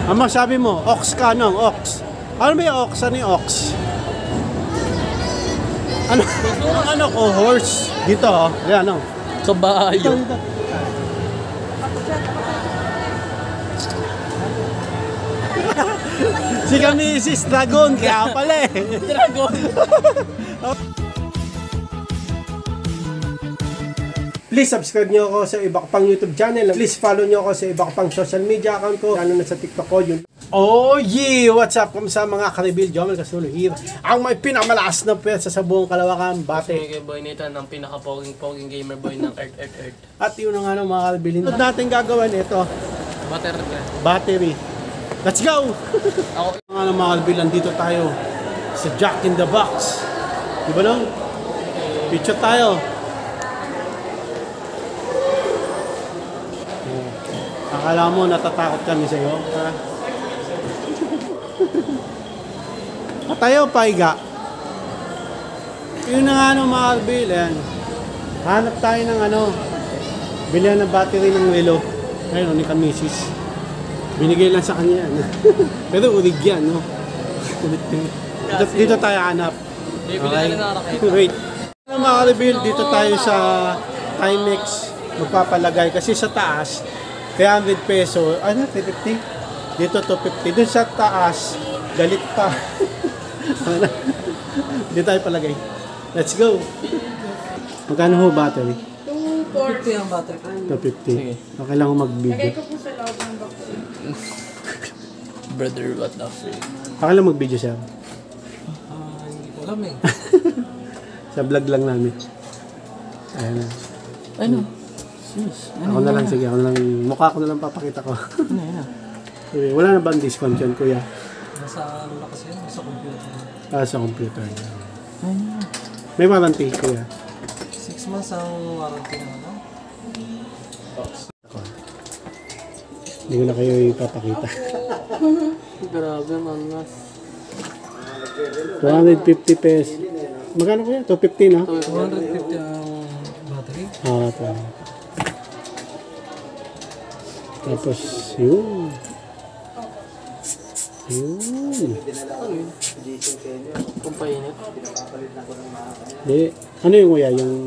Ang masabi mo, ox ka nung, ox. Ano ba yung ox? Ano yung ox? Ano? Ano ko, horse? Dito, oh. Yan, oh. Kabayo. Dito. Si kami si Dragon, kaya pala eh. Dragon. Please subscribe nyo ako sa iba ko pang YouTube channel. Please follow nyo ako sa iba ko pang social media account ko. Lalo na sa TikTok ko. Yun. Oh yeah! What's up? Kamusta mga karibil? Jomel Casulo here. Ang may pinakamalakas na pwersa sa buong Kalawakan. Bate. Sige boy Nathan, ang pinaka-poging gamer boy ng Earth. At yun ang ano mga karibil. Ito natin gagawin ito. Battery. Let's go! Ako. Mga karibil, andito tayo sa Jack in the Box. Diba no? Picture tayo. Akala mo natatakot kami sa iyo, ha? Tayo paiga. Yun na nga ano mga karbil, yan. Hanap tayo ng ano, bilihan ng battery ng relo. Ayun, ni Kamisis. Binigay lang sa kanya yan. Pero urig yan, no? Dito tayo hanap. Okay. Wait. Mga karbil, dito tayo sa Timex magpapalagay kasi sa taas 300 peso, ano, 350? Dito 250. Doon sa taas, galit pa. Dito tayo palagay. Let's go. Magkano ho battery? 250 ang battery. 250. Okay lang ho mag-video. Lagay ko po sa loob ng box. Brother, what the freak? Okay lang mag-video siya. Hindi ko alam eh. Sa vlog lang namin. Ayan na. Ano? Ako na lang, sige. Ako na lang. Mukha ko na lang papakita ko. Ano yan? Okay, wala na bang discount yun, kuya? Nasa ano kasi yan? Sa computer. Sa computer. Ayun. May warranty, kuya. 6 months ang warranty na ano? Hindi ko na kayo ipapakita. Grabe man mas. 250 pesos. Magkano kuya? 250 na? 250 ang battery? Ito. Tapos, yun. Ano yun? Kumpainit? Di, ano yung kuya? Yung,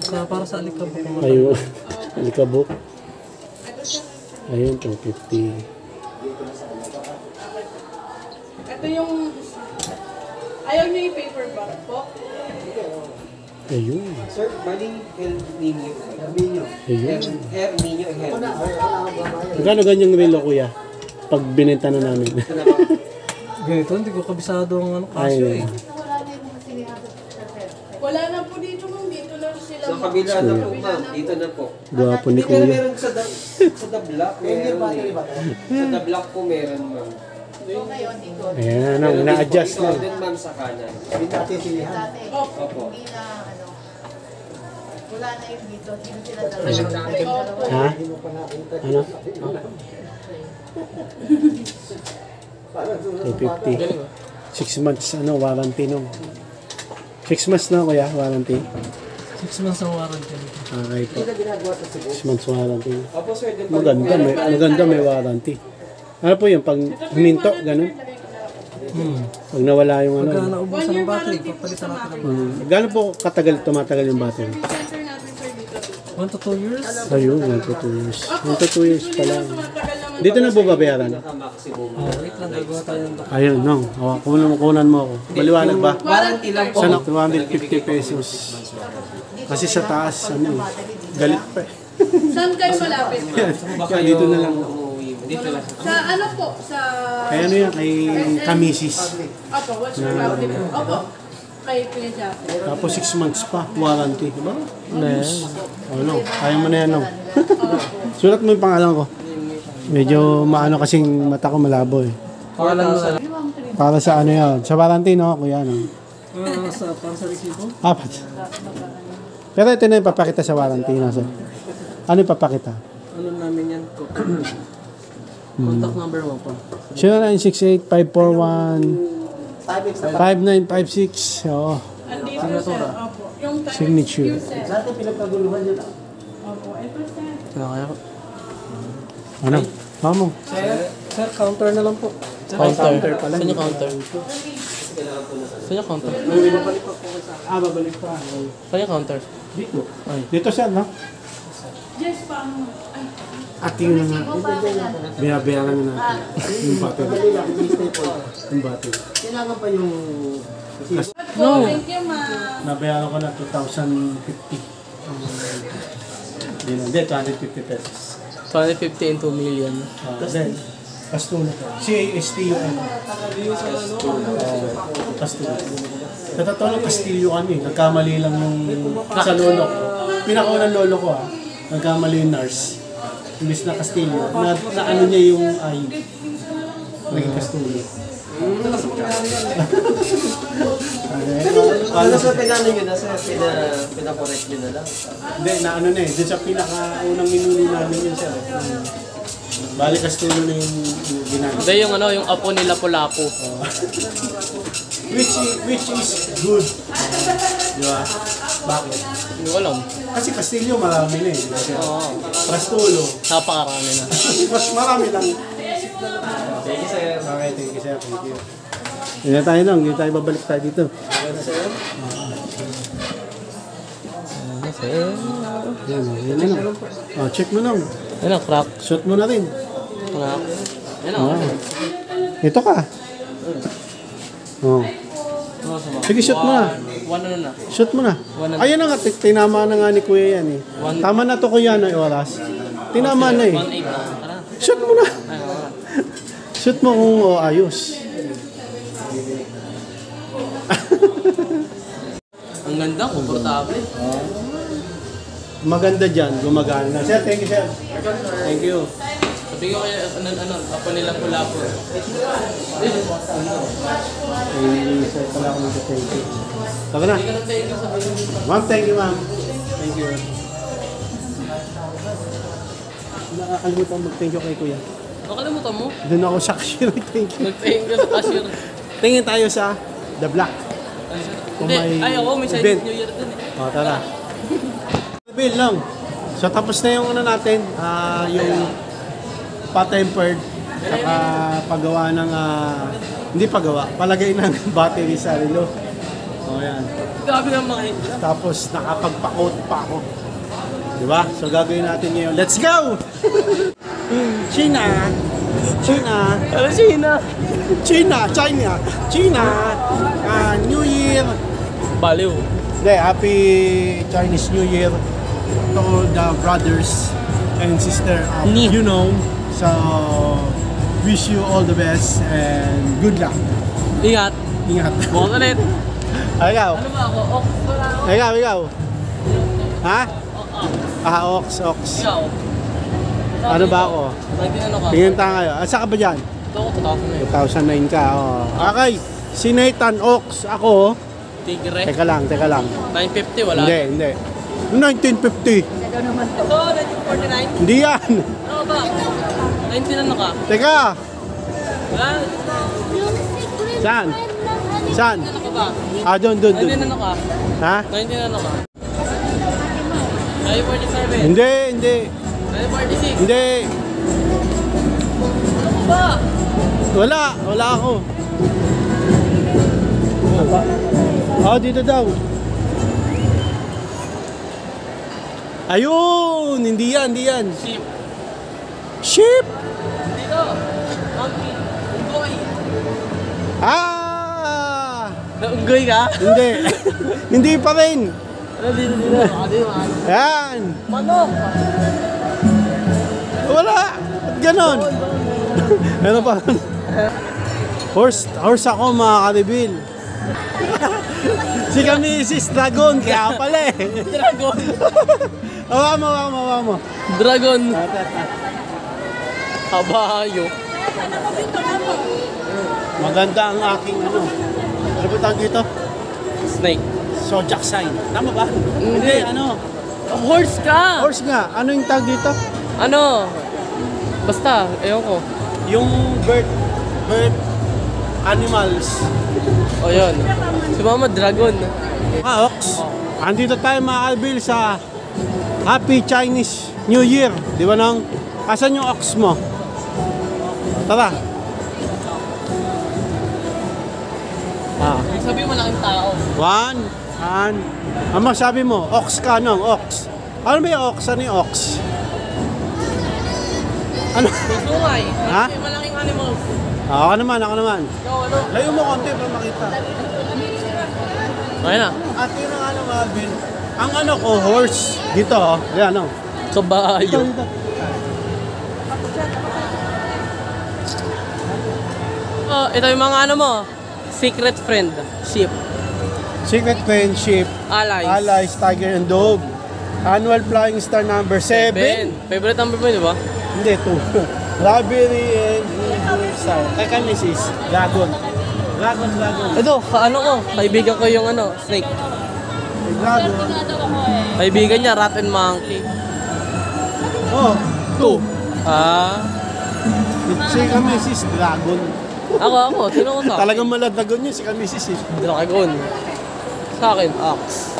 Para sa alikabok. ayun, alikabok. Ayun, 250. Ito yung... Ayaw niyo yung paper bag po? Ayun. Sir, bali El Nino. Ayun. El Nino, El Nino. Magkano ganyang relo kuya? Pag binenta na namin. Ganito, hindi ko kabisado ang ano Ay, kasyo eh. Wala na po dito ma'am. Dito lang sila. Sa kabila na po, ma'am. Dito na po. Gwapo ni Pero kuya. meron sa the block, meron eh. Sa the block po meron, ma'am. Ayan, ano, na-adjust Ito, na. din ma'am sa kanan. Opo. Wala na yung dito, hindi sila dalawa. Ha? Ano? 250. 6 months, ano, warranty no. 6 months na kuya, warranty. 6 months ang warranty. Okay po. 6 months warranty. Opo, sir. Din Maganda, may warranty. Ano po yun, pag huminto, gano'n? Pag nawala yung ano. Pagka naubusan ng battery, papalitan natin ang Gano'n po katagal tumatagal yung battery? Center natin sir dito. 1 to 2 years? Ayun, 1 to 2 years. 1 to 2 years pa lang. Tumatagal naman. Dito na bubabayaran. maximum. Wait lang, gagawa tayo ng doc. Ayun, no. Kunan mo ako. Maliwanag ba? Warranty lang po. Sana 250 pesos. Kasi sa taas, ano, galit pa eh. Saan kayo malapit? Kaya dito na lang. Dito lang. Sa ano po? Sa... Kaya ano yan, kay Kamisis. Opo, what's your warranty po? Opo. Kay Kuya Jack. Tapos 6 months pa, warranty. Diba? Nice. Ano, kaya mo na yan, no? Sulat mo yung pangalan ko. Medyo maano kasing mata ko malabo eh. Para sa ano yan? Sa warranty, no? Kuya, no? Para sa resibo? Apat. Pero ito na yung papakita sa warranty, no? So, ano yung papakita? Ano namin yan? Contact number mo pa. 0968-541-5956. Oo. Andito sir. Opo. Yung time. Signature. Yung sir. Opo. Ito sir. Kaya Ano? Mamo. Sir, Sir, counter na lang po. Counter pala. Saan yung counter? Saan yung counter? Babalik pa. Saan yung counter? Dito. Dito siya, no? Yes, paano? Ay, At yun na nga. Binabayaran na natin. Yung battery. Yung battery. Kailangan pa yung... no. Thank you, ma'am. Nabayaran ko na 2,050. Hindi, 250 pesos. 250 and 2 million. Then, Castulo. C-A-S-T-U-N. Castulo. Sa totoo lang, Castillo kami. Nagkamali lang yung sa lolo ko. Pinakaunang lolo ko nagkamali yung nurse. Imbis na Castillo. Na ano niya yung ay. Naging Castulo. Ano sa pinano nyo na sir? Pinakorek nyo na lang. Hindi, na ano na eh. Doon sa pinakaunang minuno namin yun siya. Bali Castulo na yung ginagawa. Hindi, yung ano, yung apo nila Lapu-Lapu. Which is good. Di ba? Bakit? Hindi ko alam. Kasi Castillo marami na eh. Oo. Castulo. Napakarami na. Mas marami lang. Thank you sir. Okay, thank you sir. Thank you. Hindi tayo nang, hindi tayo babalik tayo dito. Yan, yan lang. Oh, check mo lang. Yan ang crack. Shoot mo na rin. Crack. Yan ang Ito ka. Oh. Sige, shoot mo na. One ano na. Shoot mo na. Ayun na nga, tinama na nga ni Kuya yan eh. Tama na to Kuya na oras. Tinama na eh. 1.8 na. Tara. Shoot mo na. Ay, oo. Shoot mo kung ayos. Ang ganda, komportable. Maganda dyan, gumagana na. Sir, thank you sir. Thank you. Sabi ko kaya, ano, apo nila Lapu-Lapu. Sir, pala ako nito. Thank you. Saka na. Ma'am, thank you ma'am. Thank you. Nakakalimutan mag-thank you kay Kuya. Nakalimutan mo? Doon ako sa cashier. Thank you. Nag-tingin ka sa cashier. Tingin tayo sa The Black. Kung Hindi, may ay ako, may event. Chinese New Year din eh. O, tara. Bill lang. So, tapos na yung ano natin, yung pa-tempered, saka paggawa ng, hindi paggawa, palagay ng battery sa relo. O, yan. Grabe ng mga hindi. Tapos, nakapagpa-coat pa ako. Diba? So, gagawin natin ngayon. Let's go! China! China! Ano China? China! China! China! New Year! Baliw. Hindi, happy Chinese New Year to the brothers and sister of, you know. So, wish you all the best and good luck. Ingat. Ingat. Bukas ulit. Ikaw. Ano ba ako? Ox wala ako. Ikaw. Ha? Ox. Ikaw. Ano ba ako? 19 ano ka? Tingin tayo kayo. Asa ka ba dyan? Ito ako, 2009. 2009 ka. Oh. Okay. Si Nathan Ox. Ako. Tigre. Teka lang. 950 wala. Hindi. 1950. Ito, 1949. Hindi yan. Ano ba? 19 ano ka? Teka. Wala. Saan? Ano ka ba? Doon. 19 ano ka? Ha? 19 ano ka? 947. Hindi. 946. Hindi. Ano ba? Wala ako. Dito daw. Ayun, hindi yan. Sheep. Sheep. Dito. Monkey. Unggoy. Naunggoy ka? Hindi. Hindi pa rin. Ano dito? Yan. Manok. Wala. Ba't ganon? Ano pa? Horse ako mga karibil. Si kami sis Dragon, kaya pala eh. Dragon. Awa mo. Dragon. Kabayo. Maganda ang aking ano. Ano ba tawag dito? Snake. Zodiac sign. Tama ba? Hindi. Ano? Horse ka! Horse nga. Ano yung tawag dito? Ano? Basta, ewan ko. Yung bird animals. O yun. Si Mama Dragon. Ox. Andito tayo mga kalbil sa Happy Chinese New Year. Di ba nang? Asan yung ox mo? Tara. Ah. Sabi mo malaking tao. One. Ang masabi mo, ox ka, no? Ox. Ano ba yung ox? Ano yung ox? Ano? Sungay. Ha? Malaking animals. Ako naman. Ikaw ano? Layo mo konti para makita. Okay na. At yun ang ano, Alvin. Ang ano ko, horse. Dito, oh. Yan, oh. Kabayo. Dito. Oh, ito yung mga ano mo. Secret friend. Sheep. Secret Friendship. Allies. Allies, Tiger and Dog. Annual Flying Star number 7. Favorite number mo, di ba? Hindi, 2. Raspberry and Unicorn Star. Kaya Mrs. Dragon. Dragon. Ito, ano ko. Kaibigan ko yung ano, snake. May Dragon. Kaibigan niya, rat and monkey. Oh, 2. Ah. Si Mrs. Dragon. Ako. Sino ko sa akin? Talagang maladagon yun si Mrs. eh. Dragon. Sa akin, ox.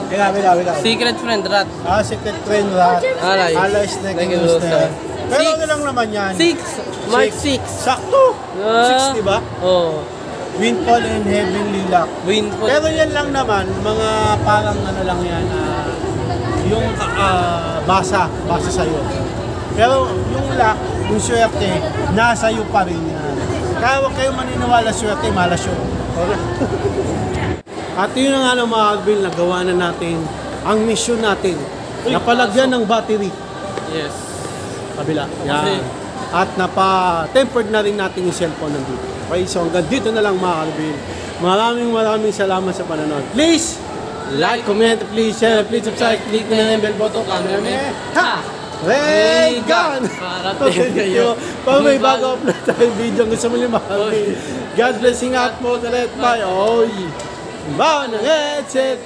Wala. Secret friend, rat. Secret Friend Rat. Allies. Allies, Snake Snake and and Rooster. Rooster. Pero Six. ano lang naman yan? 6. Mark 6. Sakto. 6, di ba? Oo. Windfall and Heavenly Luck. Windfall. Pero yan lang naman, mga parang ano lang yan, yung basa sa'yo. Pero yung luck, yung swerte, nasa iyo pa rin yan. Kaya huwag kayong maniniwala swerte, malas yun. At yun ang ano mga Alvin, nagawa na natin ang mission natin. Napalagyan ng battery. Yes. Kabila. Okay. Yan. At napa-tempered na rin natin yung cellphone nandito. Okay, so hanggang dito na lang mga Alvin. Maraming salamat sa panonood. Please, like, comment, please share, please subscribe, click na yung bell button. Cameraman. Ha! Ray Gun! Parating kayo. Pag may bago upload tayong video, gusto mo yung mga Alvin. God bless, ingat po, talit, bye. Oy! Bawa ng headset!